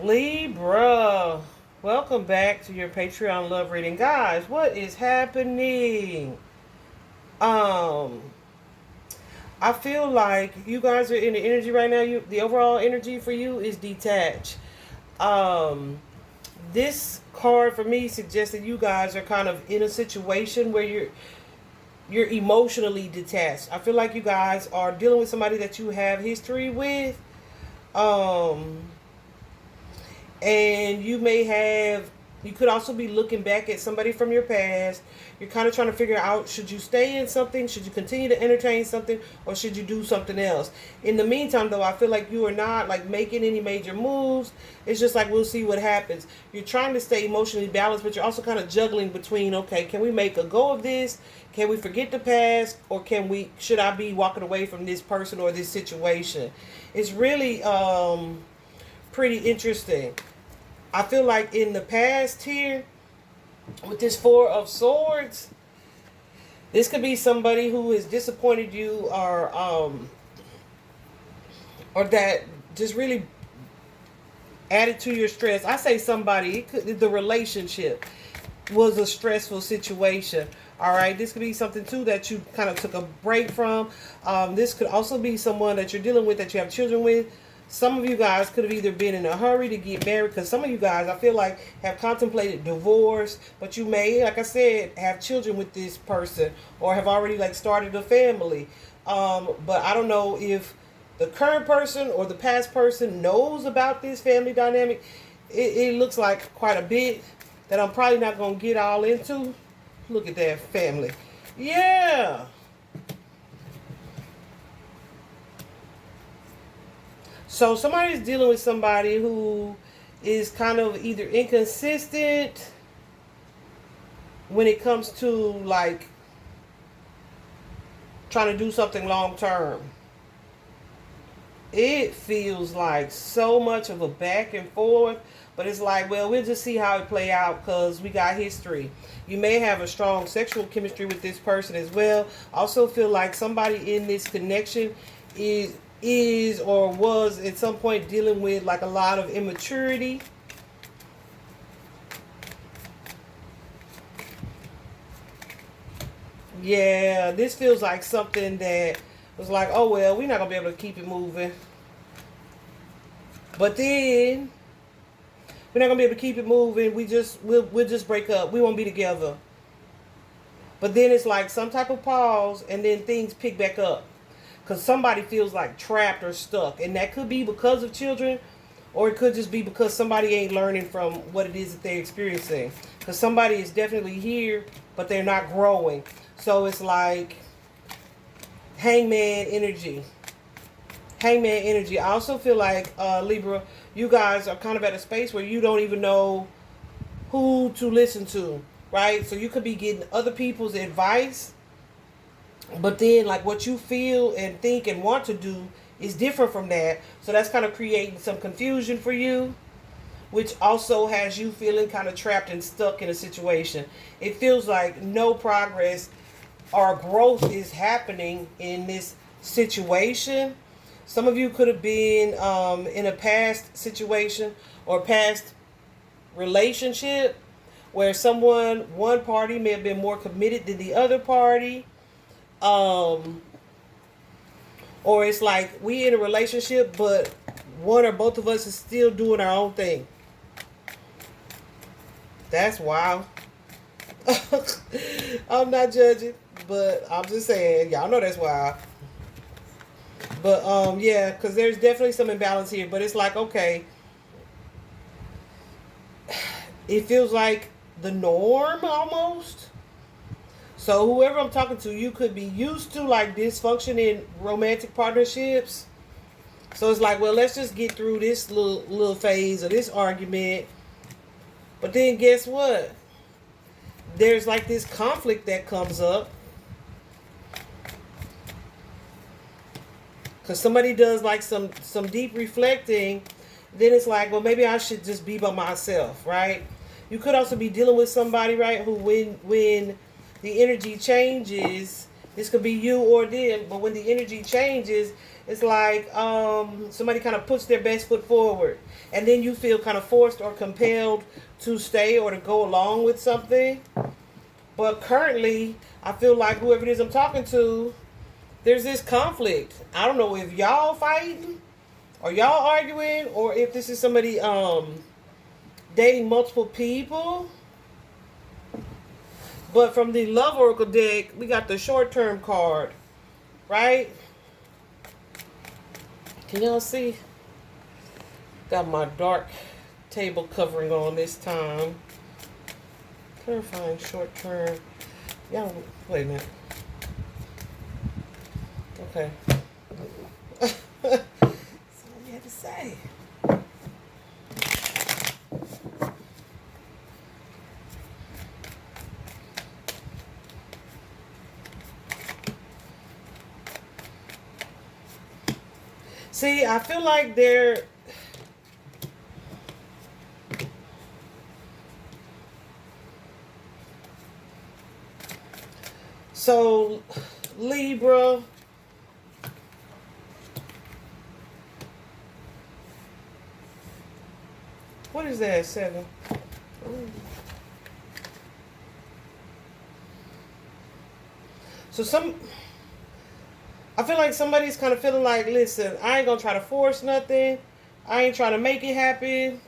Libra, welcome back to your Patreon love reading. Guys, what is happening? Um, I feel like you guys are in the energy right now. The overall energy for you is detached. Um, this card for me suggests that you guys are kind of in a situation where you're emotionally detached. I feel like you guys are dealing with somebody that you have history with. Um, and you could also be looking back at somebody from your past. You're kind of trying to figure out, should you stay in something, should you continue to entertain something, or should you do something else? In the meantime, though, I feel like you are not like making any major moves. It's just like, we'll see what happens. You're trying to stay emotionally balanced, but you're also kind of juggling between, okay, can we make a go of this? Can we forget the past? Or should I be walking away from this person or this situation? It's really pretty interesting. I feel like in the past here, with this Four of Swords, this could be somebody who has disappointed you, or that just really added to your stress. I say the relationship was a stressful situation. All right, this could be something too that you kind of took a break from. This could also be someone that you're dealing with, that you have children with. Some of you guys could have either been in a hurry to get married, because some of you guys, I feel like, have contemplated divorce, but you may, like I said, have children with this person, or have already like started a family. But I don't know if the current person or the past person knows about this family dynamic. It looks like quite a bit that I'm probably not going to get all into. Look at that family. Yeah. So somebody's dealing with somebody who is kind of either inconsistent when it comes to like trying to do something long term. It feels like so much of a back and forth, but it's like, well, we'll just see how it play out because we got history. You may have a strong sexual chemistry with this person as well. Also feel like somebody in this connection is or was at some point dealing with like a lot of immaturity. Yeah, this feels like something that was like, oh well, we're not gonna be able to keep it moving. But then we're not gonna be able to keep it moving. We'll just break up. We won't be together. But then it's like some type of pause, and then things pick back up because somebody feels like trapped or stuck, and that could be because of children, or it could just be because somebody ain't learning from what it is that they're experiencing. Because somebody is definitely here, but they're not growing. So it's like hangman energy. Hangman energy. I also feel like, Libra, you guys are kind of at a space where you don't even know who to listen to, right? So you could be getting other people's advice, but then like what you feel and think and want to do is different from that. So that's kind of creating some confusion for you, which also has you feeling kind of trapped and stuck in a situation. It feels like no progress or growth is happening in this situation. Some of you could have been in a past situation or past relationship where one party may have been more committed than the other party. Or it's like we in a relationship, but one or both of us is still doing our own thing. That's wild. I'm not judging, but I'm just saying, y'all know that's wild. But yeah, because there's definitely some imbalance here. But it's like, okay, it feels like the norm almost. So whoever I'm talking to, you could be used to like dysfunction in romantic partnerships. So it's like, well, let's just get through this little phase of this argument. But then guess what? There's like this conflict that comes up because somebody does like some deep reflecting. Then it's like, well, maybe I should just be by myself, right? You could also be dealing with somebody, right, who when the energy changes, This could be you or them, but when the energy changes, it's like somebody kind of puts their best foot forward, and then you feel kind of forced or compelled to stay or to go along with something. But currently, I feel like whoever it is I'm talking to, there's this conflict. I don't know if y'all fighting or y'all arguing, or if this is somebody dating multiple people. But from the Love Oracle deck, we got the short-term card, right? Can y'all see? Got my dark table covering on this time. Clarifying short-term. Y'all, wait a minute. Okay. That's all you had to say. See, I feel like they're... So, Libra... What is that, 7? Ooh. So I feel like somebody's kind of feeling like, listen, I ain't gonna try to force nothing. I ain't trying to make it happen.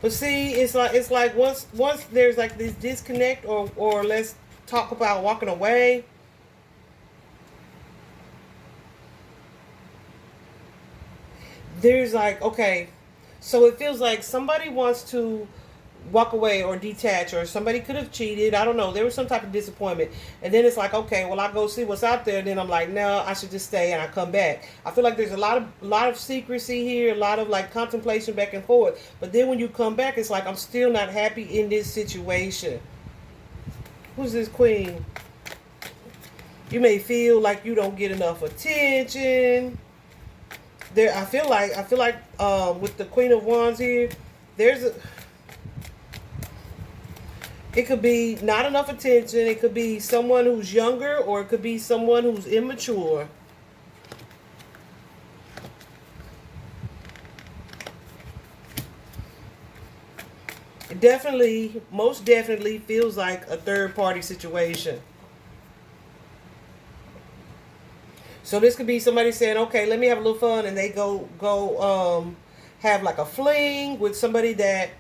But see, it's like once there's like this disconnect, or let's talk about walking away. There's like, okay, so it feels like somebody wants to walk away or detach, or somebody could have cheated. I don't know. There was some type of disappointment. And then it's like, okay, well, I go see what's out there. And then I'm like, no, I should just stay, and I come back. I feel like there's a lot of secrecy here, a lot of like contemplation back and forth. But then when you come back, it's like, I'm still not happy in this situation. Who's this queen? You may feel like you don't get enough attention. There, I feel like with the Queen of Wands here, it could be not enough attention. It could be someone who's younger, or it could be someone who's immature. It definitely, most definitely feels like a third party situation. So this could be somebody saying, okay, let me have a little fun, and they go have like a fling with somebody that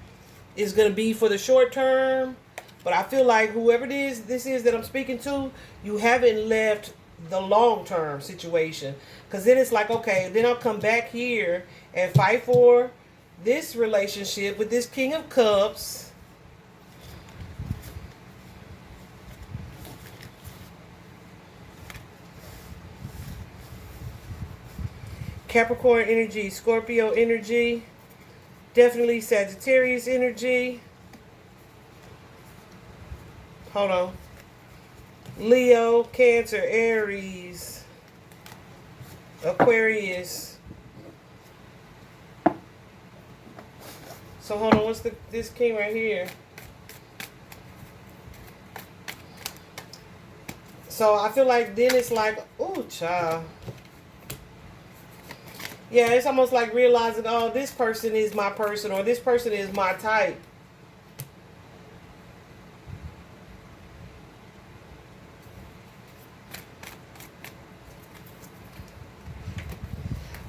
is going to be for the short term. But I feel like whoever this is that I'm speaking to, you haven't left the long term situation. Because then it's like, okay, then I'll come back here and fight for this relationship with this King of Cups. Capricorn energy, Scorpio energy, definitely Sagittarius energy. Hold on. Leo, Cancer, Aries, Aquarius. So hold on, what's this king right here? So I feel like then it's like, ooh, child. Yeah, it's almost like realizing, oh, this person is my person, or this person is my type.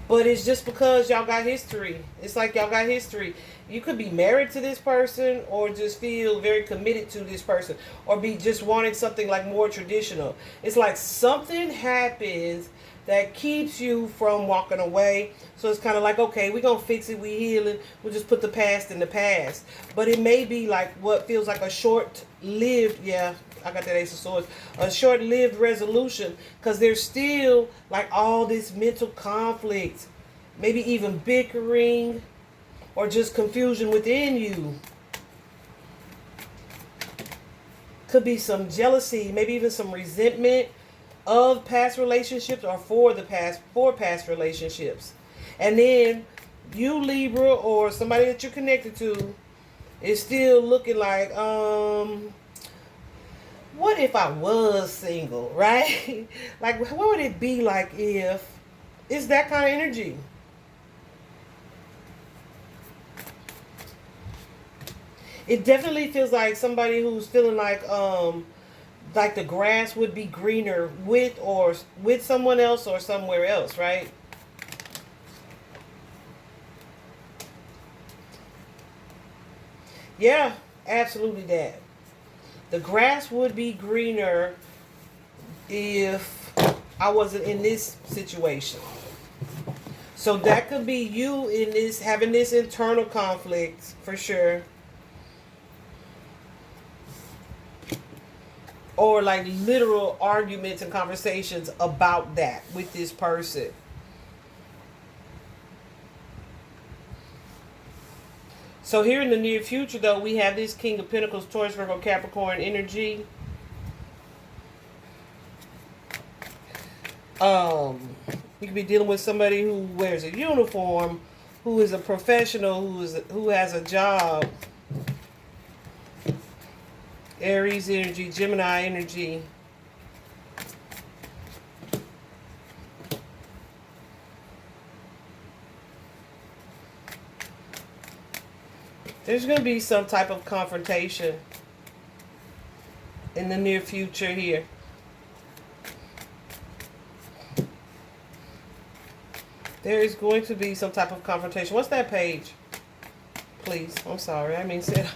But it's just because y'all got history. It's like y'all got history. You could be married to this person, or just feel very committed to this person, or be just wanting something like more traditional. It's like something happens that keeps you from walking away. So it's kind of like, okay, we're going to fix it. We healing. We'll just put the past in the past. But it may be like what feels like a short-lived, yeah, I got that Ace of Swords, a short-lived resolution. Because there's still like all this mental conflict. Maybe even bickering, or just confusion within you. Could be some jealousy, maybe even some resentment. of past relationships or for past relationships. And then you, Libra, or somebody that you're connected to is still looking like, what if I was single, right? Like, what would it be like if it's that kind of energy? It definitely feels like somebody who's feeling like the grass would be greener with someone else or somewhere else, right? Yeah, absolutely that. The grass would be greener if I wasn't in this situation. So that could be you in this, having this internal conflict for sure. Or like literal arguments and conversations about that with this person. So here in the near future, though, we have this King of Pentacles, Taurus, Virgo, Capricorn energy. You could be dealing with somebody who wears a uniform, who is a professional, who has a job. Aries energy, Gemini energy. There's going to be some type of confrontation in the near future here. There is going to be some type of confrontation. What's that page? Please. I'm sorry. I mean, said.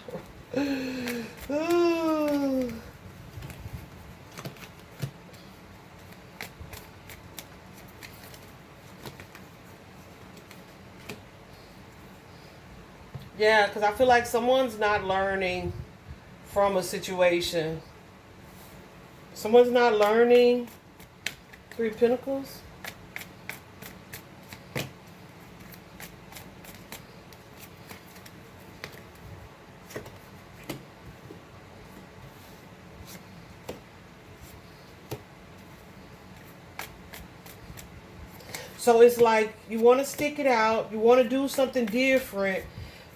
Yeah, because I feel like someone's not learning from a situation. Someone's not learning. Three of Pentacles. So it's like you want to stick it out. You want to do something different.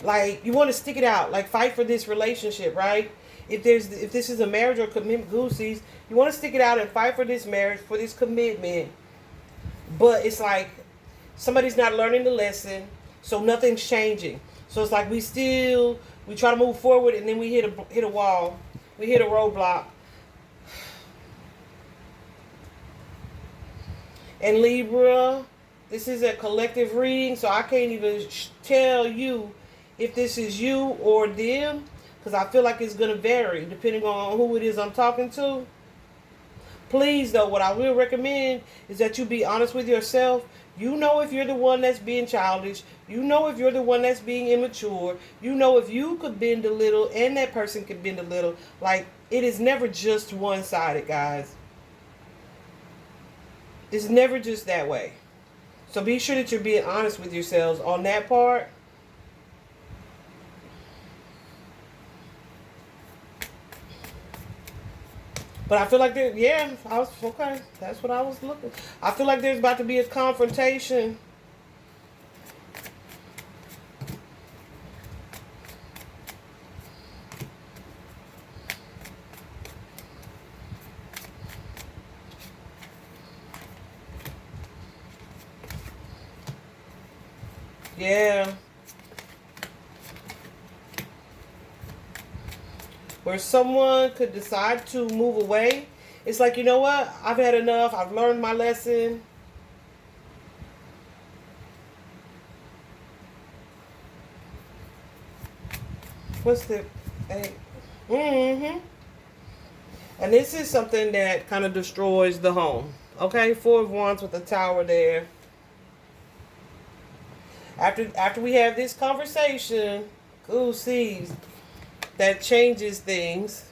Like you want to stick it out. Like fight for this relationship, right? If this is a marriage or commitment, goosies, you want to stick it out and fight for this marriage, for this commitment. But it's like somebody's not learning the lesson, so nothing's changing. So it's like we try to move forward and then we hit a wall. We hit a roadblock. And Libra, this is a collective reading, so I can't even tell you if this is you or them, because I feel like it's going to vary depending on who it is I'm talking to. Please, though, what I will recommend is that you be honest with yourself. You know if you're the one that's being childish. You know if you're the one that's being immature. You know if you could bend a little and that person could bend a little. Like, it is never just one-sided, guys. It's never just that way. So be sure that you're being honest with yourselves on that part. But I feel like okay. That's what I was looking. I feel like there's about to be a confrontation. Yeah. Where someone could decide to move away. It's like, you know what? I've had enough. I've learned my lesson. What's the... Mm-hmm. And this is something that kind of destroys the home. Okay? Four of Wands with the Tower there. After we have this conversation, who sees that changes things.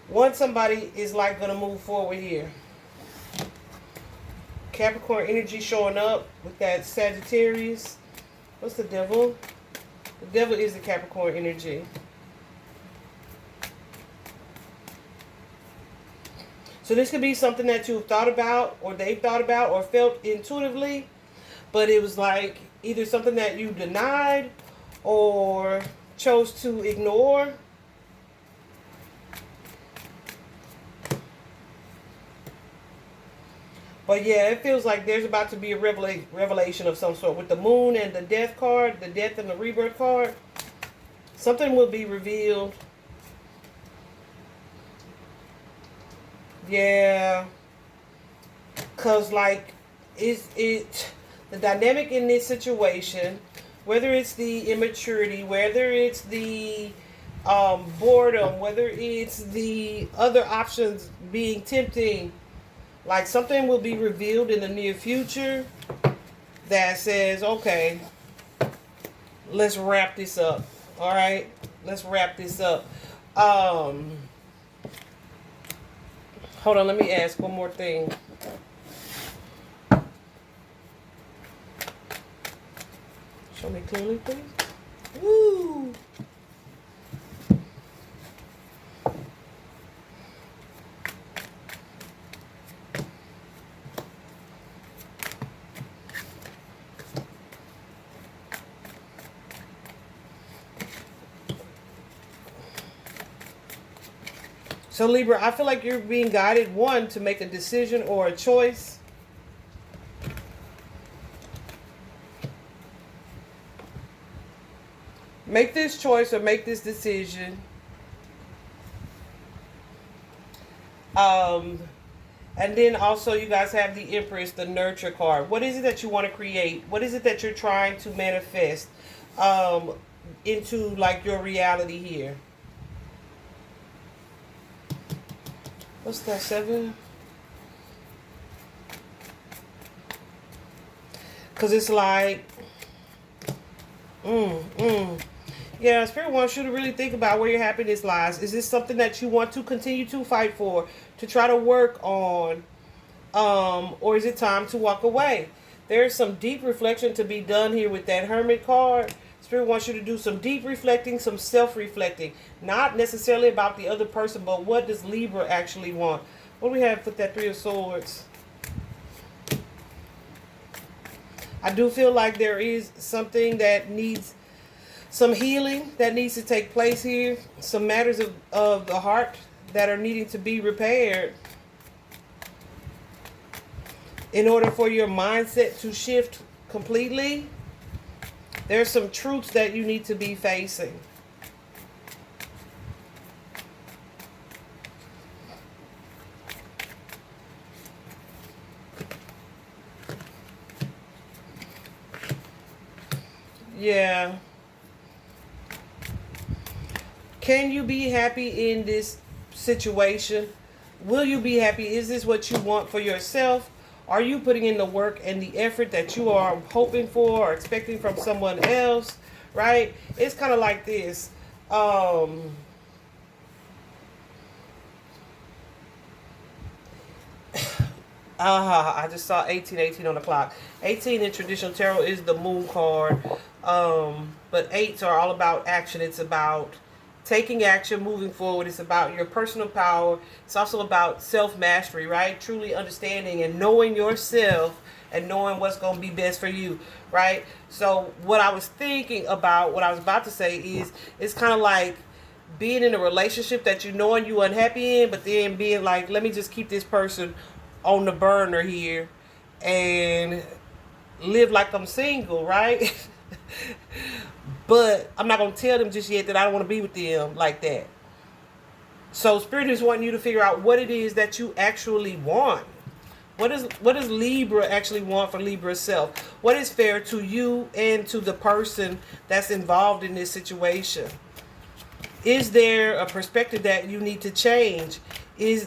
Once somebody is like going to move forward here. Capricorn energy showing up with that Sagittarius. What's the devil? The devil is the Capricorn energy. So this could be something that you've thought about, or they've thought about, or felt intuitively, but it was like either something that you denied or chose to ignore. But yeah, it feels like there's about to be a revelation of some sort with the moon and the death card, the death and the rebirth card. Something will be revealed. Yeah, cause like, is it the dynamic in this situation? Whether it's the immaturity, whether it's the boredom, whether it's the other options being tempting, like something will be revealed in the near future that says, okay, let's wrap this up. All right, let's wrap this up. Hold on, let me ask one more thing. Show me clearly, please. Woo! So Libra, I feel like you're being guided, one, to make a decision or a choice. Make this choice or make this decision. And then also you guys have the Empress, the nurture card. What is it that you want to create? What is it that you're trying to manifest into like your reality here? What's that, 7? Because it's like, yeah, Spirit wants you to really think about where your happiness lies. Is this something that you want to continue to fight for, to try to work on, or is it time to walk away? There's some deep reflection to be done here with that Hermit card. Spirit wants you to do some deep reflecting, some self-reflecting. Not necessarily about the other person, but what does Libra actually want? What do we have with that 3 of Swords? I do feel like there is something that needs some healing that needs to take place here. Some matters of the heart that are needing to be repaired in order for your mindset to shift completely. There's some truths that you need to be facing. Yeah. Can you be happy in this situation? Will you be happy? Is this what you want for yourself? Are you putting in the work and the effort that you are hoping for or expecting from someone else? Right? It's kind of like this. I just saw 18 on the clock. 18 in traditional tarot is the moon card. But 8s are all about action. It's about taking action, moving forward. It's about your personal power. It's also about self-mastery, right? Truly understanding and knowing yourself and knowing what's going to be best for you, right? So what I was thinking about, what I was about to say is, it's kind of like being in a relationship that you know and you unhappy in, but then being like, let me just keep this person on the burner here and live like I'm single, right? But I'm not going to tell them just yet that I don't want to be with them like that. So Spirit is wanting you to figure out what it is that you actually want. What does Libra actually want for Libra's self? What is fair to you and to the person that's involved in this situation? Is there a perspective that you need to change?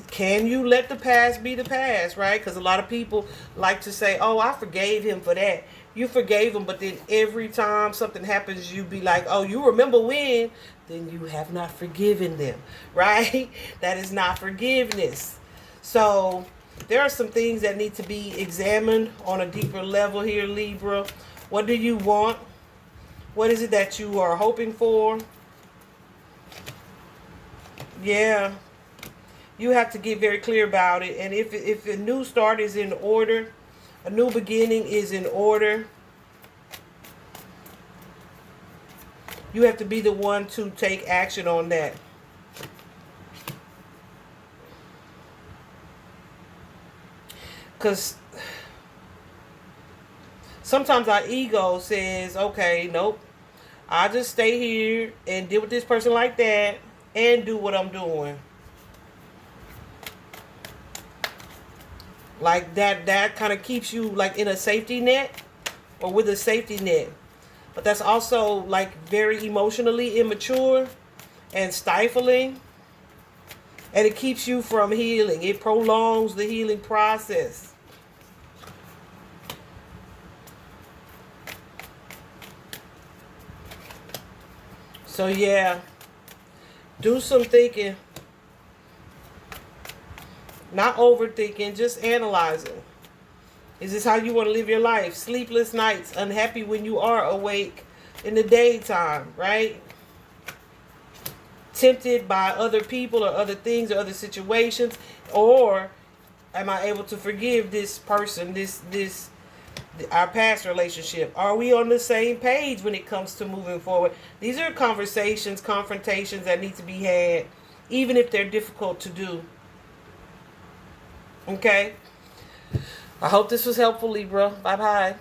Can you let the past be the past, right? Because a lot of people like to say, oh, I forgave him for that. You forgave him, but then every time something happens, you be like, oh, you remember when? Then you have not forgiven them, right? That is not forgiveness. So there are some things that need to be examined on a deeper level here, Libra. What do you want? What is it that you are hoping for? Yeah. You have to get very clear about it. And if a new start is in order, a new beginning is in order, you have to be the one to take action on that. Because sometimes our ego says, okay, nope, I'll just stay here and deal with this person like that and do what I'm doing. Like that kind of keeps you like in a safety net or with a safety net. But that's also like very emotionally immature and stifling. And it keeps you from healing. It prolongs the healing process. So yeah, do some thinking. Not overthinking, just analyzing. Is this how you want to live your life? Sleepless nights, unhappy when you are awake in the daytime, right? Tempted by other people or other things or other situations, or am I able to forgive this person, this our past relationship? Are we on the same page when it comes to moving forward? These are conversations, confrontations that need to be had, even if they're difficult to do. Okay? I hope this was helpful, Libra. Bye-bye.